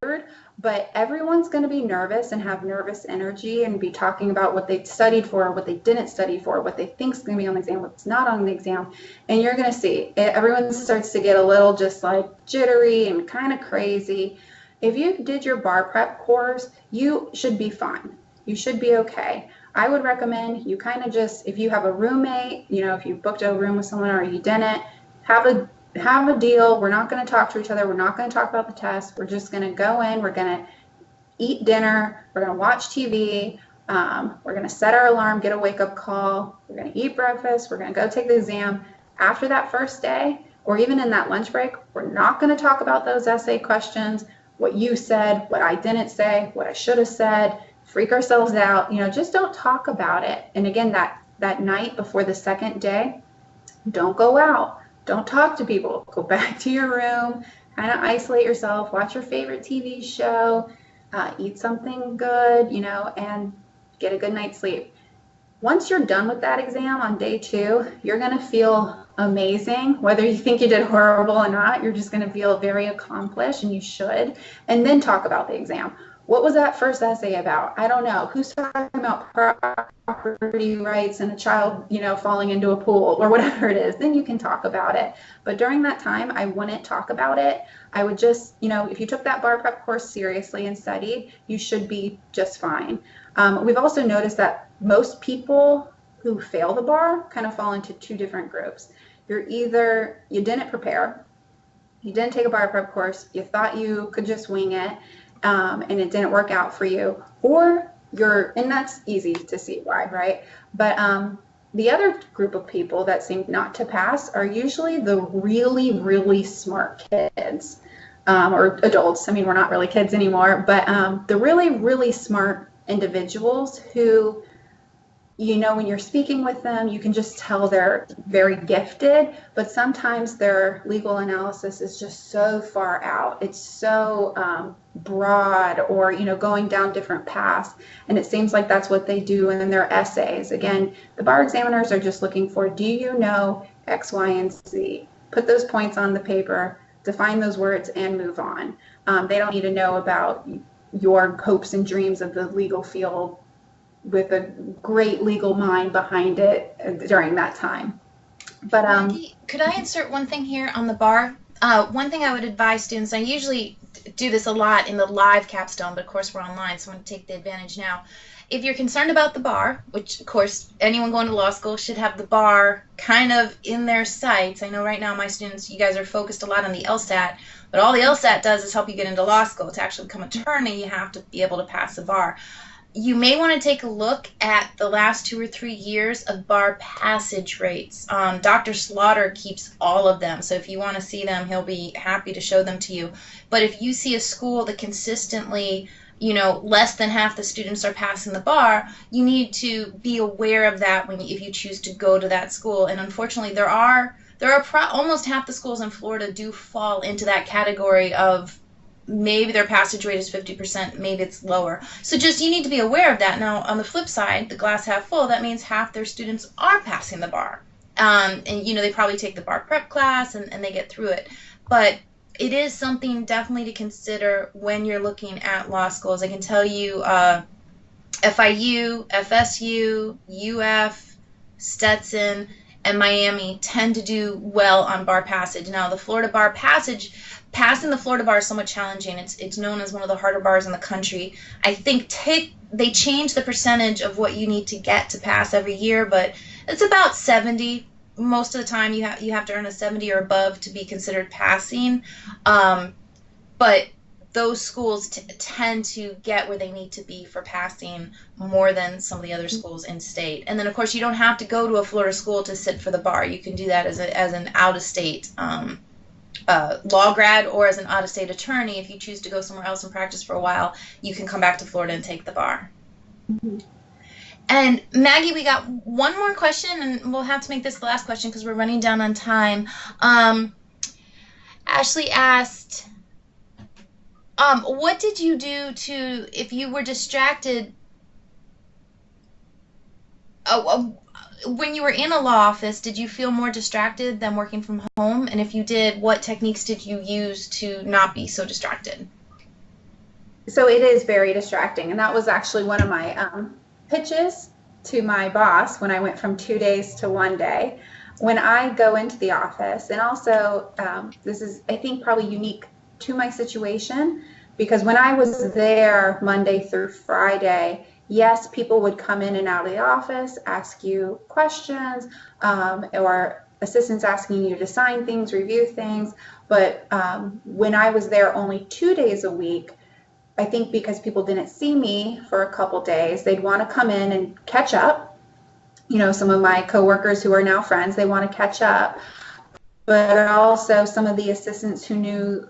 but everyone's going to be nervous and have nervous energy and be talking about what they studied for, what they didn't study for, what they think is going to be on the exam, what's not on the exam. And you're going to see everyone starts to get a little just like jittery and kind of crazy. If you did your bar prep course, you should be fine. You should be okay. I would recommend you kind of just, if you have a roommate, you know, if you booked a room with someone or you didn't, have a deal. We're not going to talk to each other. We're not going to talk about the test. We're just going to go in. We're going to eat dinner. We're going to watch TV. We're going to set our alarm, get a wake-up call. We're going to eat breakfast. We're going to go take the exam. After that first day, or even in that lunch break, we're not going to talk about those essay questions, what you said, what I didn't say, what I should have said, freak ourselves out. You know, just don't talk about it. And again, that night before the second day, don't go out. Don't talk to people. Go back to your room, kind of isolate yourself, watch your favorite TV show, eat something good, you know, and get a good night's sleep. Once you're done with that exam on day 2, you're going to feel amazing. Whether you think you did horrible or not, you're just going to feel very accomplished, and you should. And then talk about the exam. What was that first essay about? I don't know. Who's talking about property rights and a child, you know, falling into a pool or whatever it is? Then you can talk about it. But during that time, I wouldn't talk about it. I would just, you know, if you took that bar prep course seriously and studied, you should be just fine. We've also noticed that most people who fail the bar kind of fall into 2 different groups. You're either, you didn't prepare, you didn't take a bar prep course, you thought you could just wing it, and it didn't work out for you, or and that's easy to see why, right? But the other group of people that seem not to pass are usually the really, really smart kids, or adults. I mean, we're not really kids anymore, but the really, really smart individuals who, you know, when you're speaking with them, you can just tell they're very gifted, but sometimes their legal analysis is just so far out. It's so broad, or, you know, going down different paths. And it seems like that's what they do in their essays. Again, the bar examiners are just looking for, do you know X, Y, and Z? Put those points on the paper, define those words, and move on. They don't need to know about your hopes and dreams of the legal field with a great legal mind behind it during that time. But Maggie, could I insert one thing here on the bar? One thing I would advise students, I usually do this a lot in the live capstone, but of course we're online, so I'm going to take the advantage now. If you're concerned about the bar, which of course anyone going to law school should have the bar kind of in their sights. I know right now my students, you guys are focused a lot on the LSAT, but all the LSAT does is help you get into law school. To actually become an attorney, you have to be able to pass the bar. You may want to take a look at the last 2 or 3 years of bar passage rates. Dr. Slaughter keeps all of them, so if you want to see them, he'll be happy to show them to you. But if you see a school that consistently, you know, less than half the students are passing the bar, you need to be aware of that if you choose to go to that school. And unfortunately, there are almost half the schools in Florida do fall into that category of maybe their passage rate is 50%, maybe it's lower. So just, you need to be aware of that. Now, on the flip side, the glass half full, that means half their students are passing the bar. And, you know, they probably take the bar prep class and they get through it. But it is something definitely to consider when you're looking at law schools. I can tell you FIU, FSU, UF, Stetson, and Miami tend to do well on bar passage. Now, the Florida bar passage, passing the Florida bar is somewhat challenging. It's known as one of the harder bars in the country. I think they change the percentage of what you need to get to pass every year, but it's about 70. Most of the time you have to earn a 70 or above to be considered passing. But those schools tend to get where they need to be for passing more than some of the other schools in state. And then, of course, you don't have to go to a Florida school to sit for the bar. You can do that as an out-of-state law grad, or as an out-of-state attorney. If you choose to go somewhere else and practice for a while, you can come back to Florida and take the bar. Mm-hmm. And Maggie, we got one more question, and we'll have to make this the last question because we're running down on time. Ashley asked, what did you do if you were distracted? when you were in a law office, did you feel more distracted than working from home? And if you did, what techniques did you use to not be so distracted? So it is very distracting. And that was actually one of my pitches to my boss when I went from 2 days to 1 day. When I go into the office, and also this is, I think, probably unique to my situation, because when I was there Monday through Friday, yes, people would come in and out of the office, ask you questions, or assistants asking you to sign things, review things. But when I was there only 2 days a week, I think because people didn't see me for a couple days, they'd want to come in and catch up. You know, some of my coworkers who are now friends, they want to catch up. But also some of the assistants who knew,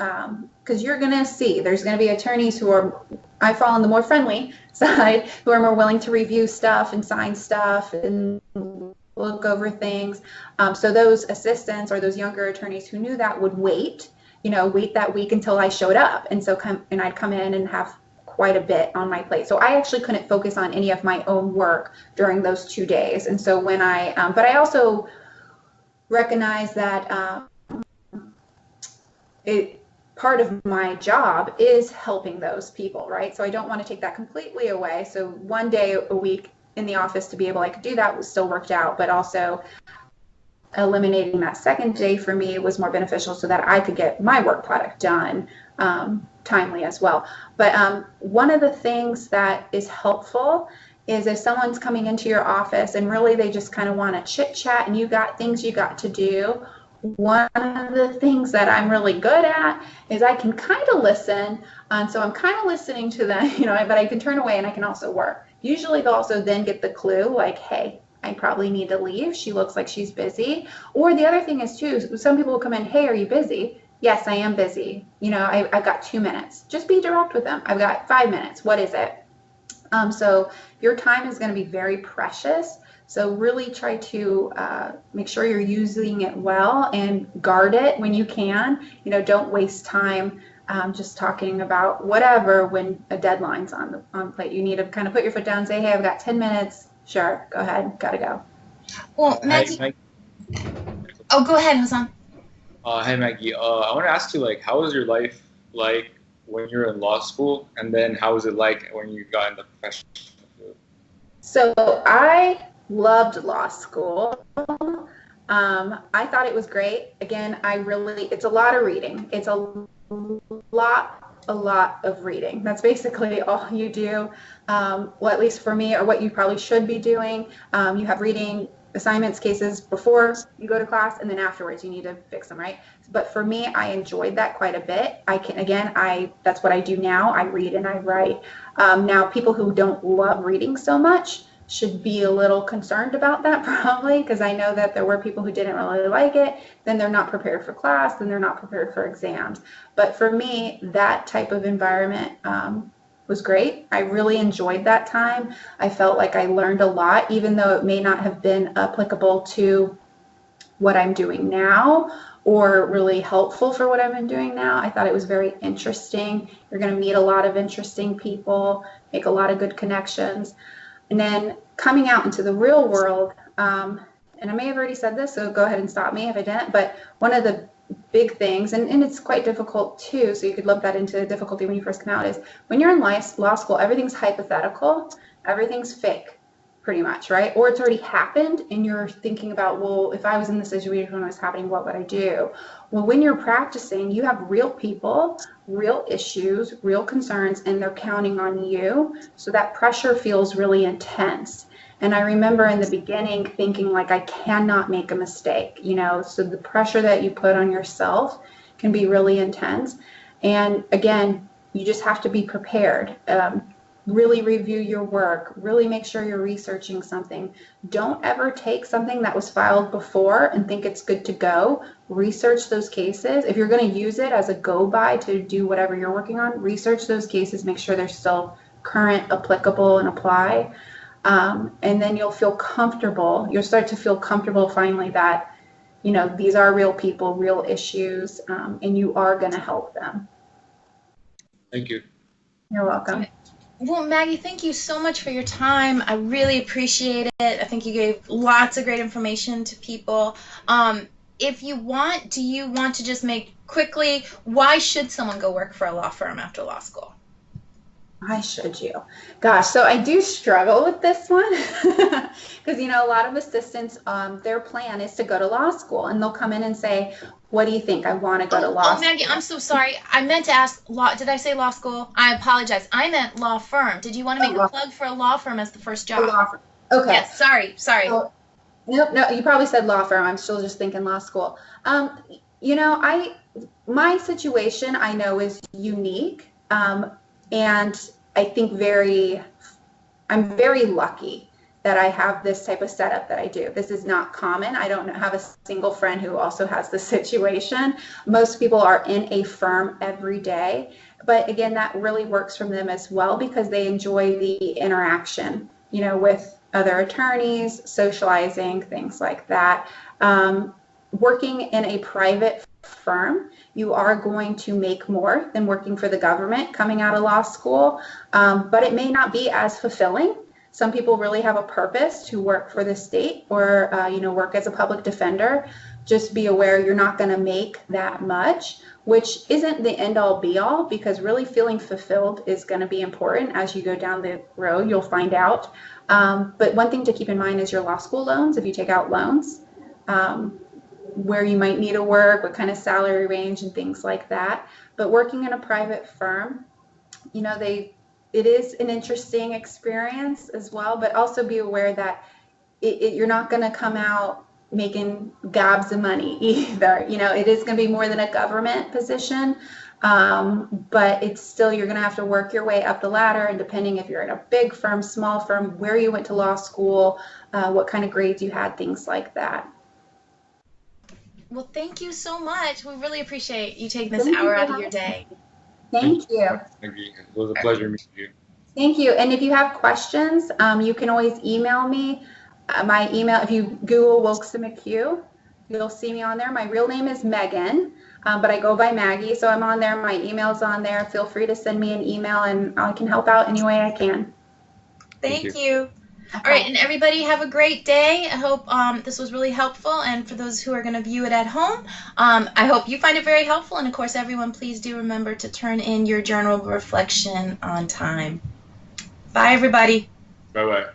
because you're going to see, there's going to be attorneys who are, I fall on the more friendly side, who are more willing to review stuff and sign stuff and look over things. So those assistants or those younger attorneys who knew that would wait that week until I showed up. And so I'd come in and have quite a bit on my plate. So I actually couldn't focus on any of my own work during those 2 days. And so when but I also recognize that part of my job is helping those people, right? So I don't want to take that completely away. So 1 day a week in the office to be able, I could do that, was still worked out, but also eliminating that second day for me was more beneficial so that I could get my work product done timely as well. But one of the things that is helpful is if someone's coming into your office and really they just kind of want to chit chat and you got things you got to do, one of the things that I'm really good at is I can kind of listen. So I'm kind of listening to them, but I can turn away and I can also work. Usually they'll also then get the clue like, hey, I probably need to leave. She looks like she's busy. Or the other thing is too, some people will come in, hey, are you busy? Yes, I am busy. I've got 2 minutes. Just be direct with them. I've got 5 minutes. What is it? So your time is going to be very precious. So really try to make sure you're using it well and guard it when you can. Don't waste time just talking about whatever when a deadline's on the plate. You need to kind of put your foot down and say, hey, I've got 10 minutes. Sure, go ahead. Gotta go. Well, Maggie. Oh, go ahead, Hassan. Hi, Maggie. I want to ask you, how was your life like when you were in law school, and then how was it like when you got in the professional field? So I loved law school. I thought it was great. Again, it's a lot of reading. It's a lot of reading. That's basically all you do. Well, at least for me, or what you probably should be doing. You have reading assignments, cases before you go to class, and then afterwards you need to fix them, right? But for me, I enjoyed that quite a bit. That's what I do now. I read and I write. Now, people who don't love reading so much should be a little concerned about that probably, because I know that there were people who didn't really like it. Then they're not prepared for class, then they're not prepared for exams. But for me, that type of environment was great. I really enjoyed that time. I felt like I learned a lot, even though it may not have been applicable to what I'm doing now or really helpful for what I've been doing now. I thought it was very interesting. You're going to meet a lot of interesting people, make a lot of good connections. And then coming out into the real world, and I may have already said this, so go ahead and stop me if I didn't, but one of the big things, and it's quite difficult too, so you could lump that into difficulty when you first come out, is when you're in law school, everything's hypothetical, everything's fake, pretty much, right? Or it's already happened, and you're thinking about, well, if I was in the situation when it was happening, what would I do? Well, when you're practicing, you have real people, real issues, real concerns, and they're counting on you, so that pressure feels really intense. And I remember in the beginning thinking I cannot make a mistake, so the pressure that you put on yourself can be really intense. And again, you just have to be prepared. Really review your work, really make sure you're researching something. Don't ever take something that was filed before and think it's good to go. Research those cases. If you're going to use it as a go-by to do whatever you're working on, research those cases, make sure they're still current, applicable, and apply. And then you'll feel comfortable. You'll start to feel comfortable finally that, these are real people, real issues, and you are going to help them. Thank you. You're welcome. Well, Maggie, thank you so much for your time. I really appreciate it. I think you gave lots of great information to people. If you want, do you want to just make quickly, why should someone go work for a law firm after law school? Why should you? Gosh, so I do struggle with this one because, a lot of assistants, their plan is to go to law school, and they'll come in and say, what do you think? I want to go to law Oh, Maggie, school. I'm so sorry. I meant to ask law. Did I say law school? I apologize. I meant law firm. Did you want to make a plug for a law firm as the first A job? law firm. Okay. Yes, sorry. So, nope, no, you probably said law firm. I'm still just thinking law school. My situation I know is unique, and I think I'm very lucky that I have this type of setup that I do. This is not common. I don't have a single friend who also has this situation. Most people are in a firm every day, but again, that really works for them as well because they enjoy the interaction, with other attorneys, socializing, things like that. Working in a private firm, you are going to make more than working for the government coming out of law school, but it may not be as fulfilling. Some people really have a purpose to work for the state or, work as a public defender. Just be aware you're not going to make that much, which isn't the end all be all, because really feeling fulfilled is going to be important as you go down the road. You'll find out. But one thing to keep in mind is your law school loans. If you take out loans, where you might need to work, what kind of salary range and things like that. But working in a private firm, it is an interesting experience as well, but also be aware that you're not going to come out making gobs of money either. It is going to be more than a government position, but it's still, you're going to have to work your way up the ladder, and depending if you're in a big firm, small firm, where you went to law school, what kind of grades you had, things like that. Well, thank you so much. We really appreciate you taking this hour out of your day. Thank you. Maggie, it was a pleasure meeting you. Thank you. And if you have questions, you can always email me. My email, if you Google Wilkes McHugh, you'll see me on there. My real name is Megan, but I go by Maggie, so I'm on there. My email's on there. Feel free to send me an email, and I can help out any way I can. Thank you. All right, and everybody have a great day. I hope this was really helpful, and for those who are going to view it at home, I hope you find it very helpful. And of course, everyone, please do remember to turn in your journal reflection on time. Bye, everybody. Bye-bye.